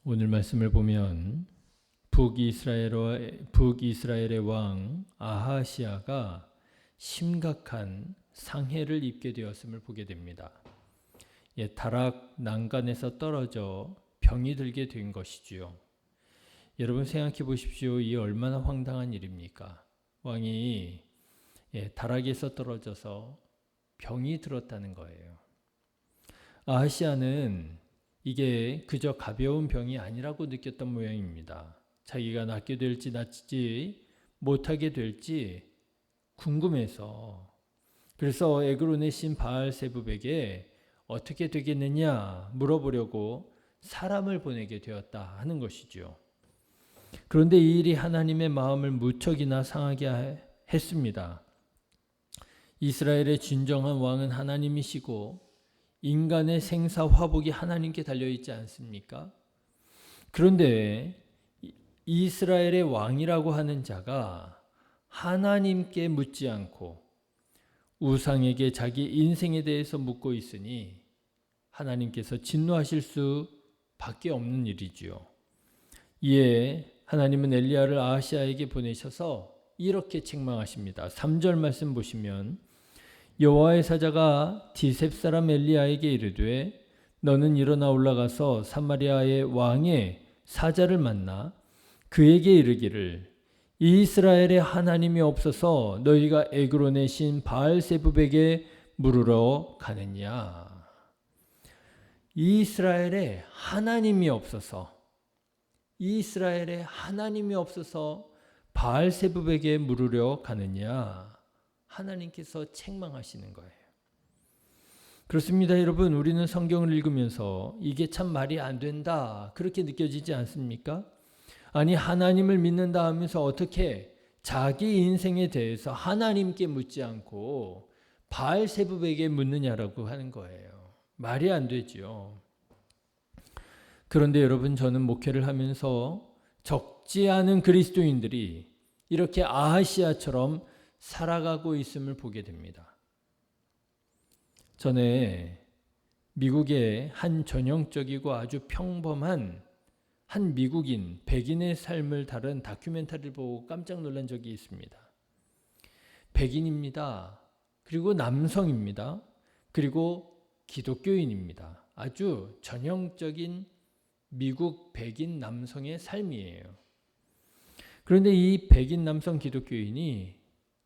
오늘 말씀을 보면 북이스라엘의 왕 아하시아가 심각한 상해를 입게 되었음을 보게 됩니다. 다락 난간에서 떨어져 병이 들게 된 것이지요. 여러분 생각해 보십시오. 이 얼마나 황당한 일입니까? 왕이 다락에서 떨어져서 병이 들었다는 거예요. 아하시아는 이게 그저 가벼운 병이 아니라고 느꼈던 모양입니다. 자기가 낫게 될지 낫지 못하게 될지 궁금해서, 그래서 에그론의 신 바알세붑에게 어떻게 되겠느냐 물어보려고 사람을 보내게 되었다 하는 것이죠. 그런데 이 일이 하나님의 마음을 무척이나 상하게 했습니다. 이스라엘의 진정한 왕은 하나님이시고 인간의 생사 화복이 하나님께 달려있지 않습니까? 그런데 이스라엘의 왕이라고 하는 자가 하나님께 묻지 않고 우상에게 자기 인생에 대해서 묻고 있으니 하나님께서 진노하실 수밖에 없는 일이지요. 이에 하나님은 엘리야를 아하시아에게 보내셔서 이렇게 책망하십니다. 3절 말씀 보시면 여호와의 사자가 디셉 사람 엘리야에게 이르되 너는 일어나 올라가서 사마리아의 왕의 사자를 만나 그에게 이르기를 이스라엘의 하나님이 없어서 너희가 에그론의 신 바알세붑에게 물으러 가느냐. 이스라엘의 하나님이 없어서 바알세붑에게 물으려 가느냐. 하나님께서 책망하시는 거예요. 그렇습니다, 여러분. 우리는 성경을 읽으면서 이게 참 말이 안 된다 그렇게 느껴지지 않습니까? 아니, 하나님을 믿는다 하면서 어떻게 자기 인생에 대해서 하나님께 묻지 않고 바알세붑에게 묻느냐라고 하는 거예요. 말이 안 되죠. 그런데 여러분, 저는 목회를 하면서 적지 않은 그리스도인들이 이렇게 아하시아처럼 살아가고 있음을 보게 됩니다. 전에 미국의 한 전형적이고 아주 평범한 한 미국인, 백인의 삶을 다룬 다큐멘터리를 보고 깜짝 놀란 적이 있습니다. 백인입니다. 그리고 남성입니다. 그리고 기독교인입니다. 아주 전형적인 미국 백인 남성의 삶이에요. 그런데 이 백인 남성 기독교인이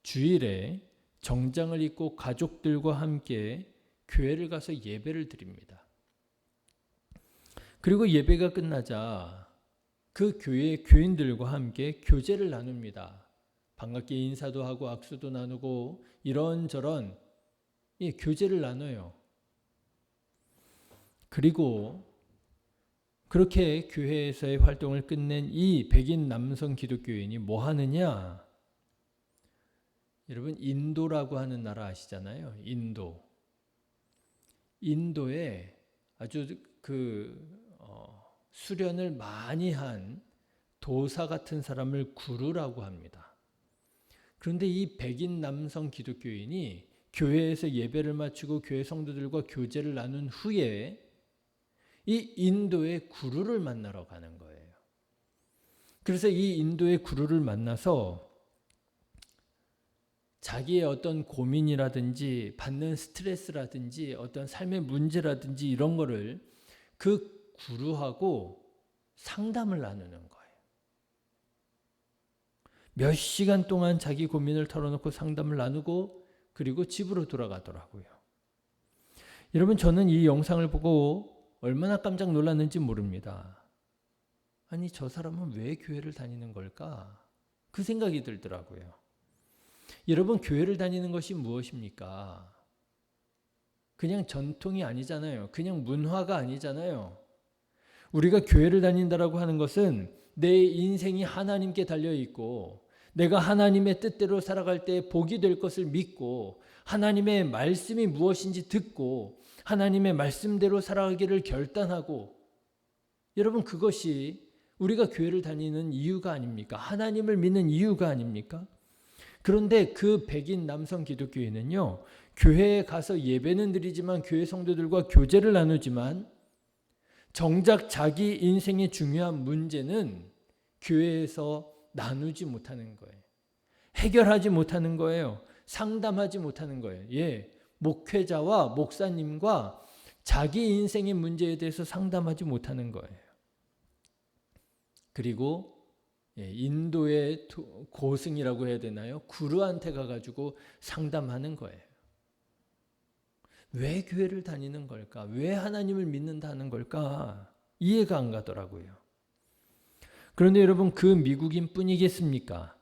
주일에 정장을 입고 가족들과 함께 교회를 가서 예배를 드립니다. 그리고 예배가 끝나자 그 교회 교인들과 함께 교제를 나눕니다. 반갑게 인사도 하고 악수도 나누고 이런저런 교제를 나눠요. 그리고 그렇게 교회에서의 활동을 끝낸 이 백인 남성 기독교인이 뭐 하느냐? 여러분, 인도라고 하는 나라 아시잖아요. 인도에 아주 수련을 많이 한 도사 같은 사람을 구루라고 합니다. 그런데 이 백인 남성 기독교인이 교회에서 예배를 마치고 교회 성도들과 교제를 나눈 후에 이 인도의 구루를 만나러 가는 거예요. 그래서 이 인도의 구루를 만나서 자기의 어떤 고민이라든지 받는 스트레스라든지 어떤 삶의 문제라든지 이런 거를 그 구루하고 상담을 나누는 거예요. 몇 시간 동안 자기 고민을 털어놓고 상담을 나누고 그리고 집으로 돌아가더라고요. 여러분, 저는 이 영상을 보고 얼마나 깜짝 놀랐는지 모릅니다. 아니, 저 사람은 왜 교회를 다니는 걸까? 그 생각이 들더라고요. 여러분, 교회를 다니는 것이 무엇입니까? 그냥 전통이 아니잖아요. 그냥 문화가 아니잖아요. 우리가 교회를 다닌다라고 하는 것은 내 인생이 하나님께 달려있고 내가 하나님의 뜻대로 살아갈 때 복이 될 것을 믿고 하나님의 말씀이 무엇인지 듣고 하나님의 말씀대로 살아가기를 결단하고, 여러분, 그것이 우리가 교회를 다니는 이유가 아닙니까? 하나님을 믿는 이유가 아닙니까? 그런데 그 백인 남성 기독교인은요, 교회에 가서 예배는 드리지만 교회 성도들과 교제를 나누지만 정작 자기 인생의 중요한 문제는 교회에서 나누지 못하는 거예요. 해결하지 못하는 거예요. 상담하지 못하는 거예요. 예, 목회자와 목사님과 자기 인생의 문제에 대해서 상담하지 못하는 거예요. 그리고 인도의 고승이라고 해야 되나요? 구루한테 가가지고 상담하는 거예요. 왜 교회를 다니는 걸까? 왜 하나님을 믿는다는 걸까? 이해가 안 가더라고요. 그런데 여러분, 그 미국인 뿐이겠습니까?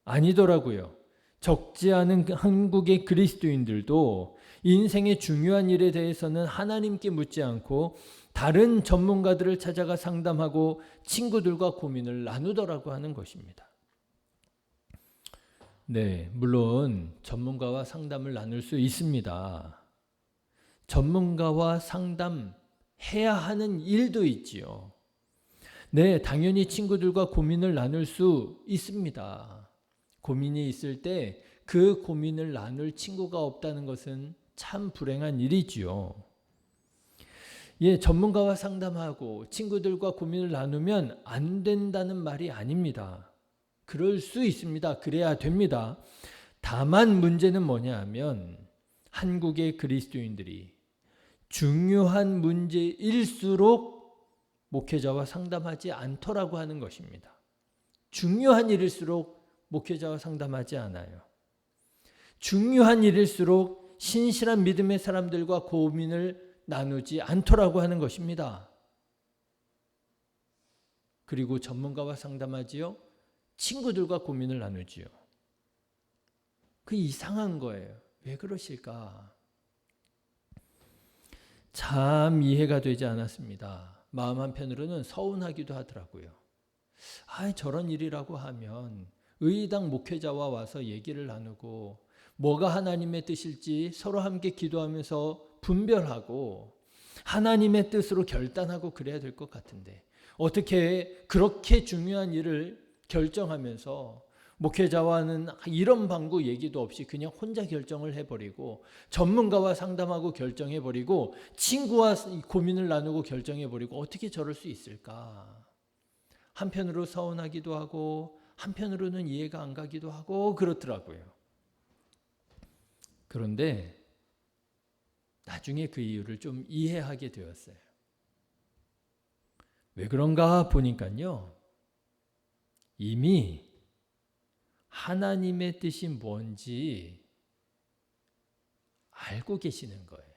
아니더라고요. 적지 않은 한국의 그리스도인들도 인생의 중요한 일에 대해서는 하나님께 묻지 않고 다른 전문가들을 찾아가 상담하고 친구들과 고민을 나누더라고 하는 것입니다. 네, 물론 전문가와 상담을 나눌 수 있습니다. 전문가와 상담해야 하는 일도 있지요. 네, 당연히 친구들과 고민을 나눌 수 있습니다. 고민이 있을 때 그 고민을 나눌 친구가 없다는 것은 참 불행한 일이지요. 예, 전문가와 상담하고 친구들과 고민을 나누면 안 된다는 말이 아닙니다. 그럴 수 있습니다. 그래야 됩니다. 다만 문제는 뭐냐 하면 한국의 그리스도인들이 중요한 문제일수록 목회자와 상담하지 않더라고 하는 것입니다. 중요한 일일수록 목회자와 상담하지 않아요. 중요한 일일수록 신실한 믿음의 사람들과 고민을 나누지 않더라고 하는 것입니다. 그리고 전문가와 상담하지요. 친구들과 고민을 나누지요. 그 이상한 거예요. 왜 그러실까? 참 이해가 되지 않았습니다. 마음 한편으로는 서운하기도 하더라고요. 저런 일이라고 하면 의당 목회자와 와서 얘기를 나누고 뭐가 하나님의 뜻일지 서로 함께 기도하면서 분별하고 하나님의 뜻으로 결단하고 그래야 될 것 같은데 어떻게 그렇게 중요한 일을 결정하면서 목회자와는 이런 방구 얘기도 없이 그냥 혼자 결정을 해버리고 전문가와 상담하고 결정해버리고 친구와 고민을 나누고 결정해버리고 어떻게 저럴 수 있을까? 한편으로 서운하기도 하고 한편으로는 이해가 안 가기도 하고 그렇더라고요. 그런데 나중에 그 이유를 좀 이해하게 되었어요. 왜 그런가 보니까요. 이미 하나님의 뜻이 뭔지 알고 계시는 거예요.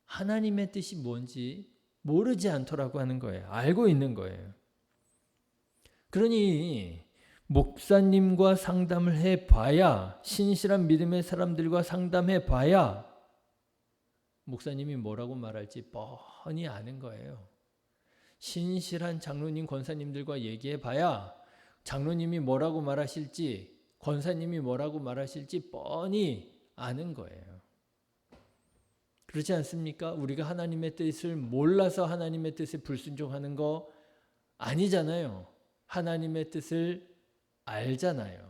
하나님의 뜻이 뭔지 모르지 않더라고 하는 거예요. 알고 있는 거예요. 그러니 목사님과 상담을 해봐야, 신실한 믿음의 사람들과 상담해봐야 목사님이 뭐라고 말할지 뻔히 아는 거예요. 신실한 장로님, 권사님들과 얘기해봐야 장로님이 뭐라고 말하실지, 권사님이 뭐라고 말하실지 뻔히 아는 거예요. 그렇지 않습니까? 우리가 하나님의 뜻을 몰라서 하나님의 뜻에 불순종하는 거 아니잖아요. 하나님의 뜻을 알잖아요.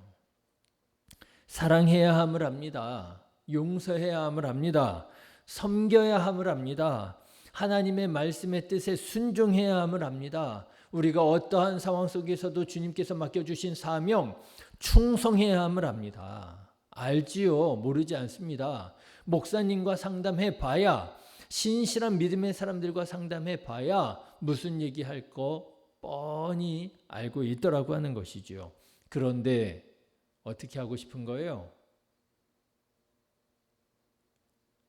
사랑해야 함을 압니다. 용서해야 함을 압니다. 섬겨야 함을 압니다. 하나님의 말씀의 뜻에 순종해야 함을 압니다. 우리가 어떠한 상황 속에서도 주님께서 맡겨주신 사명 충성해야 함을 압니다. 알지요? 모르지 않습니다. 목사님과 상담해 봐야, 신실한 믿음의 사람들과 상담해 봐야 무슨 얘기할 거 뻔히 알고 있더라고 하는 것이죠. 그런데 어떻게 하고 싶은 거예요?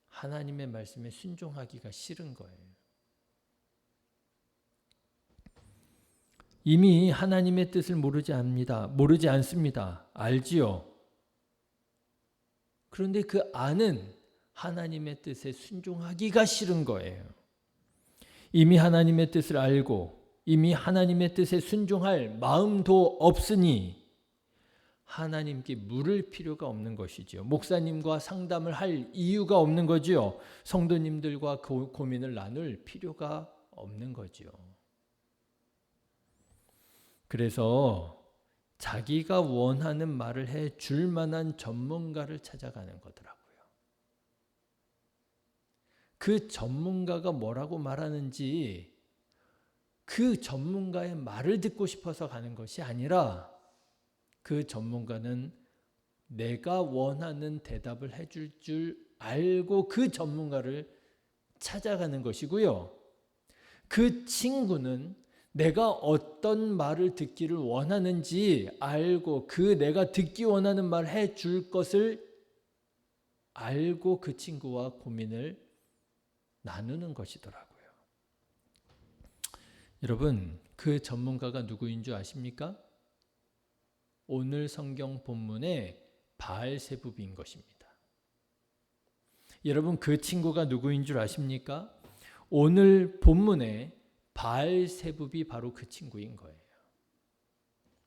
하나님의 말씀에 순종하기가 싫은 거예요. 이미 하나님의 뜻을 모르지 않습니다. 알지요? 그런데 그 아는 하나님의 뜻에 순종하기가 싫은 거예요. 이미 하나님의 뜻을 알고 이미 하나님의 뜻에 순종할 마음도 없으니 하나님께 물을 필요가 없는 것이지요. 목사님과 상담을 할 이유가 없는 거지요. 성도님들과 고민을 나눌 필요가 없는 거지요. 그래서 자기가 원하는 말을 해 줄 만한 전문가를 찾아가는 거더라고요. 그 전문가가 뭐라고 말하는지 그 전문가의 말을 듣고 싶어서 가는 것이 아니라 그 전문가는 내가 원하는 대답을 해줄 줄 알고 그 전문가를 찾아가는 것이고요. 그 친구는 내가 어떤 말을 듣기를 원하는지 알고 그 내가 듣기 원하는 말을 해줄 것을 알고 그 친구와 고민을 나누는 것이더라고요. 여러분, 그 전문가가 누구인 줄 아십니까? 오늘 성경 본문의 바알세붑인 것입니다. 여러분, 그 친구가 누구인 줄 아십니까? 오늘 본문의 바알세붑이 바로 그 친구인 거예요.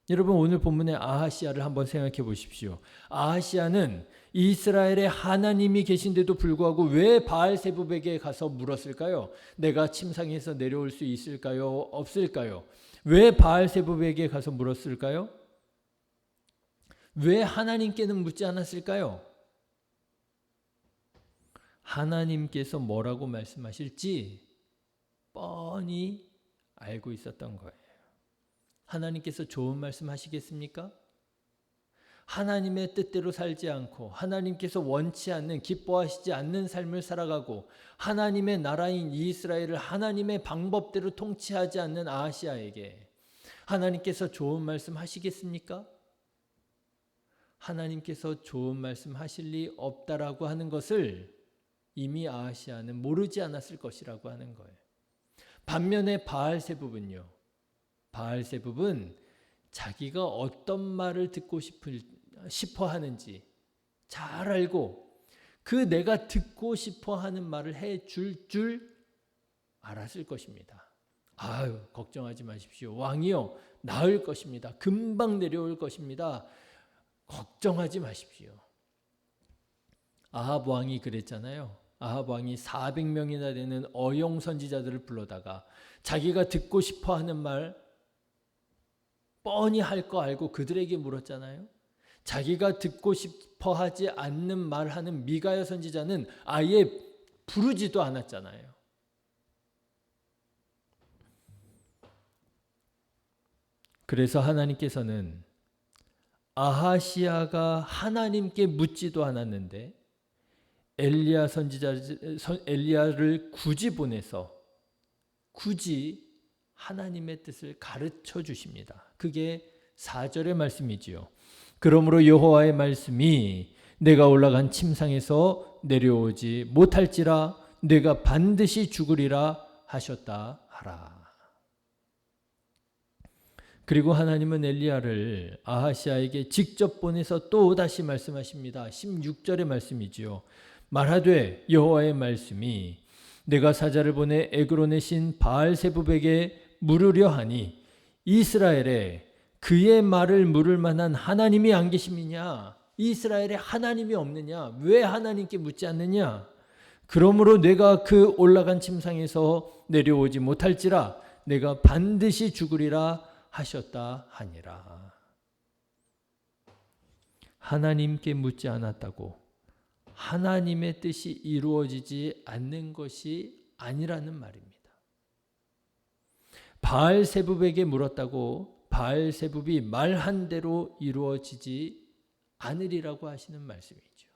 여러분, 오늘 본문의 아하시야를 한번 생각해 보십시오. 아하시야는 이스라엘에 하나님이 계신데도 불구하고 왜 바알세붑에게 가서 물었을까요? 내가 침상에서 내려올 수 있을까요? 없을까요? 왜 바알세붑에게 가서 물었을까요? 왜 하나님께는 묻지 않았을까요? 하나님께서 뭐라고 말씀하실지 뻔히 알고 있었던 거예요. 하나님께서 좋은 말씀 하시겠습니까? 하나님의 뜻대로 살지 않고 하나님께서 원치 않는, 기뻐하시지 않는 삶을 살아가고 하나님의 나라인 이스라엘을 하나님의 방법대로 통치하지 않는 아하시야에게 하나님께서 좋은 말씀 하시겠습니까? 하나님께서 좋은 말씀 하실 리 없다라고 하는 것을 이미 아하시야는 모르지 않았을 것이라고 하는 거예요. 반면에 바알세붑은요. 바알세붑은 자기가 어떤 말을 듣고 싶어 하는지 잘 알고 그 내가 듣고 싶어 하는 말을 해줄 줄 알았을 것입니다. 아유, 걱정하지 마십시오. 왕이요, 나을 것입니다. 금방 내려올 것입니다. 걱정하지 마십시오. 아합 왕이 그랬잖아요. 아합 왕이 400명이나 되는 어용 선지자들을 불러다가 자기가 듣고 싶어 하는 말 뻔히 할 거 알고 그들에게 물었잖아요. 자기가 듣고 싶어 하지 않는 말하는 미가야 선지자는 아예 부르지도 않았잖아요. 그래서 하나님께서는 아하시야가 하나님께 묻지도 않았는데 엘리야를 굳이 보내서 굳이 하나님의 뜻을 가르쳐 주십니다. 그게 4절의 말씀이지요. 그러므로 여호와의 말씀이 내가 올라간 침상에서 내려오지 못할지라 내가 반드시 죽으리라 하셨다 하라. 그리고 하나님은 엘리야를 아하시야에게 직접 보내서 또 다시 말씀하십니다. 16절의 말씀이지요. 말하되 여호와의 말씀이 내가 사자를 보내 에그론의 신 바알세붑에게 물으려 하니 이스라엘에 그의 말을 물을 만한 하나님이 안 계심이냐? 이스라엘에 하나님이 없느냐? 왜 하나님께 묻지 않느냐? 그러므로 내가 그 올라간 침상에서 내려오지 못할지라 내가 반드시 죽으리라 하셨다 하니라. 하나님께 묻지 않았다고 하나님의 뜻이 이루어지지 않는 것이 아니라는 말입니다. 바알세붑에게 물었다고 바알세붑이 말한 대로 이루어지지 않으리라고 하시는 말씀이죠.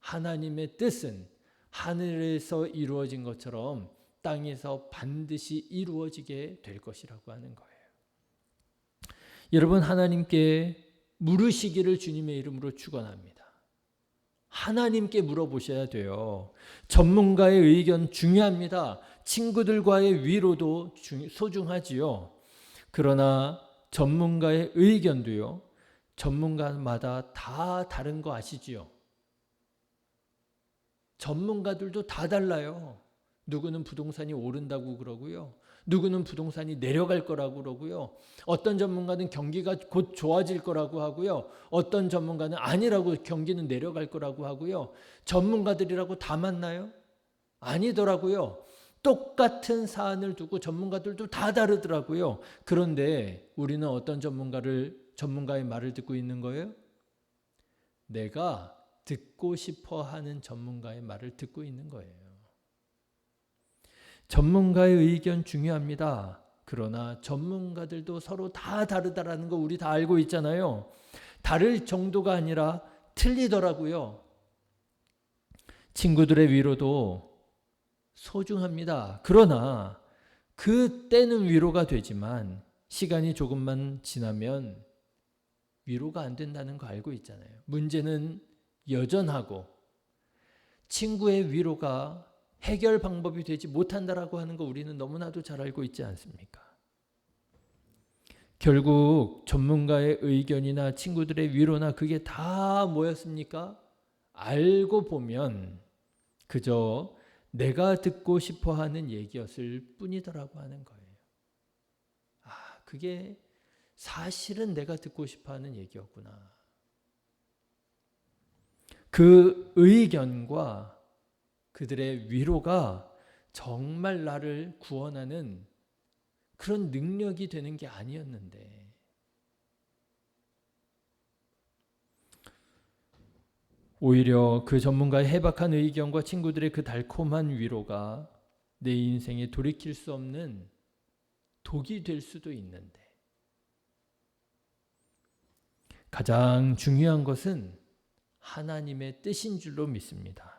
하나님의 뜻은 하늘에서 이루어진 것처럼 땅에서 반드시 이루어지게 될 것이라고 하는 거예요. 여러분, 하나님께 물으시기를 주님의 이름으로 축원합니다. 하나님께 물어보셔야 돼요. 전문가의 의견 중요합니다. 친구들과의 위로도 소중하지요. 그러나 전문가의 의견도요, 전문가마다 다 다른 거 아시지요? 전문가들도 다 달라요. 누구는 부동산이 오른다고 그러고요. 누구는 부동산이 내려갈 거라고 그러고요. 어떤 전문가는 경기가 곧 좋아질 거라고 하고요. 어떤 전문가는 아니라고 경기는 내려갈 거라고 하고요. 전문가들이라고 다 맞나요? 아니더라고요. 똑같은 사안을 두고 전문가들도 다 다르더라고요. 그런데 우리는 어떤 전문가의 말을 듣고 있는 거예요? 내가 듣고 싶어 하는 전문가의 말을 듣고 있는 거예요. 전문가의 의견 중요합니다. 그러나 전문가들도 서로 다 다르다라는 거 우리 다 알고 있잖아요. 다를 정도가 아니라 틀리더라고요. 친구들의 위로도 소중합니다. 그러나 그때는 위로가 되지만 시간이 조금만 지나면 위로가 안 된다는 거 알고 있잖아요. 문제는 여전하고 친구의 위로가 해결 방법이 되지 못한다라고 하는 거 우리는 너무나도 잘 알고 있지 않습니까? 결국 전문가의 의견이나 친구들의 위로나 그게 다 뭐였습니까? 알고 보면 그저 내가 듣고 싶어 하는 얘기였을 뿐이더라고 하는 거예요. 그게 사실은 내가 듣고 싶어 하는 얘기였구나. 그 의견과 그들의 위로가 정말 나를 구원하는 그런 능력이 되는 게 아니었는데, 오히려 그 전문가의 해박한 의견과 친구들의 그 달콤한 위로가 내 인생에 돌이킬 수 없는 독이 될 수도 있는데, 가장 중요한 것은 하나님의 뜻인 줄로 믿습니다.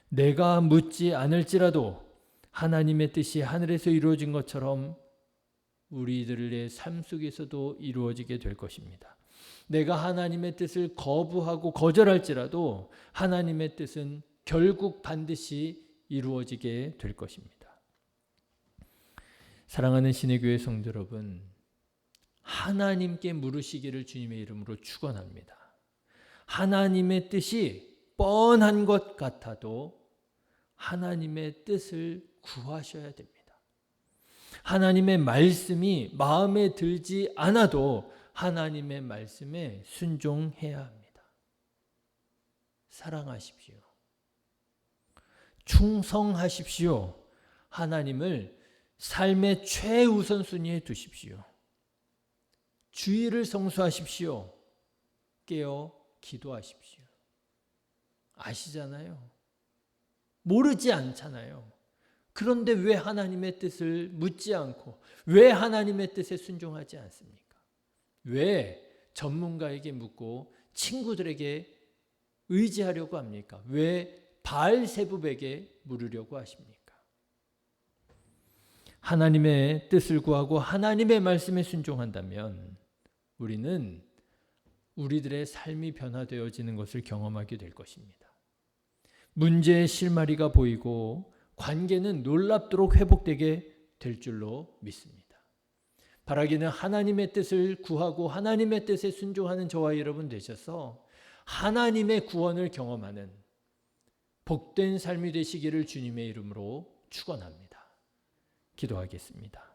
내가 묻지 않을지라도 하나님의 뜻이 하늘에서 이루어진 것처럼 우리들의 삶 속에서도 이루어지게 될 것입니다. 내가 하나님의 뜻을 거부하고 거절할지라도 하나님의 뜻은 결국 반드시 이루어지게 될 것입니다. 사랑하는 신의 교회 성도 여러분, 하나님께 물으시기를 주님의 이름으로 축원합니다. 하나님의 뜻이 뻔한 것 같아도 하나님의 뜻을 구하셔야 됩니다. 하나님의 말씀이 마음에 들지 않아도 하나님의 말씀에 순종해야 합니다. 사랑하십시오. 충성하십시오. 하나님을 삶의 최우선순위에 두십시오. 주의를 성수하십시오. 깨어 기도하십시오. 아시잖아요. 모르지 않잖아요. 그런데 왜 하나님의 뜻을 묻지 않고 왜 하나님의 뜻에 순종하지 않습니까? 왜 전문가에게 묻고 친구들에게 의지하려고 합니까? 왜 바알세붑에게 물으려고 하십니까? 하나님의 뜻을 구하고 하나님의 말씀에 순종한다면 우리는 우리들의 삶이 변화되어지는 것을 경험하게 될 것입니다. 문제의 실마리가 보이고 관계는 놀랍도록 회복되게 될 줄로 믿습니다. 바라기는 하나님의 뜻을 구하고 하나님의 뜻에 순종하는 저와 여러분 되셔서 하나님의 구원을 경험하는 복된 삶이 되시기를 주님의 이름으로 축원합니다. 기도하겠습니다.